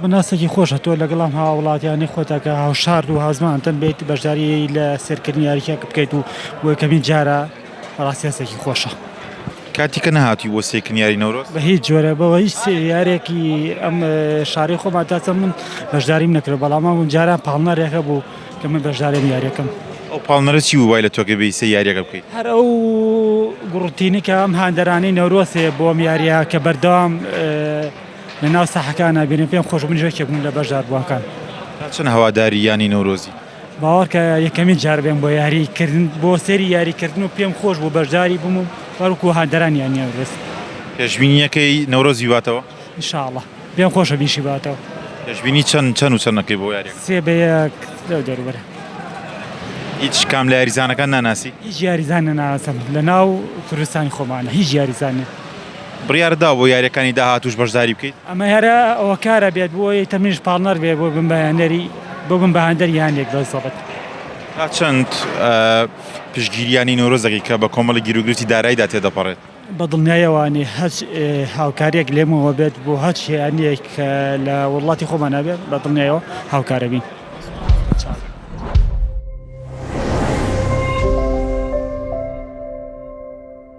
بناسێکی خۆشە تۆ لەگەڵام هاوڵاتیانی خۆتەکە هاوشارد و هازمانتەن بێت بەشداری لە سێرکردنی یاریەکە بکەیت و بۆ یەکەمین جارە ڕاستیاسێکی خۆشە. کاتێککە نەهاتی بۆ سێکنیاری نەورۆز بە هیچ جۆرە بەوە هیچ یارێکی ئەم شاری خۆمان تاچە من بەشداریم نەکرد بەڵام من جاران پاڵنەرێکە بوو کە من بەشداریم یاریەکەم. ئەو پاڵنەرە چی وای لە تۆکە بیسە یاریەکە بکەیت هەر ئەو گوڕتینی کە ئەم هاندەرانەی نەورۆسێ بۆم یاریە کە بەردەوام لە ناو ساحەکانە بینێ پێم خۆش من ژێکێک بووم لە بەشدار بووەکان. چەند هەواداری ینی نەورۆزی باوەڕکە یەکەمین جار بێن بۆ یاریکردن بۆ سێری یاریکردن و پێم خۆش بوو بەشداری بووم و وەرکو هاندەرانیان نەورۆز. پێشبینیەکەی نەورۆزی واتەوە ئینشاءڵڵا پێم خۆشە بیشی باتەوە. پێشبینی چەند و چەندەکەی بۆ یاریەکە 3-1 لەو دەروبەرە. هیچ کام لە یاریزانەکان ناناسی هیچ یاریزان نەناسم لە ناو کوردستانی خۆمانە هیچ یاریزانێ. بڕیاردا بۆ یاریەکانی داهاتوش بەشداری بکەیت ئەمە هەرە ئەوە کارە بێت بۆی تەمێش پاڵنەر بێ بۆ بم بەیانەری بۆ بم بەهاندەر یانێک دەسەڵێت. تا چەند پشگیریانی نەورۆزەکەی کە بە کۆمەڵی گیرروگرتی داراییدا تێدەپەڕێت بە دڵنیایەوانی هەچ هاوکارێک لێمەوە بێت بۆ هەچ یانێک لە وڵاتی خۆمانە بێت بە دڵنیایەوە هاوکارە بین.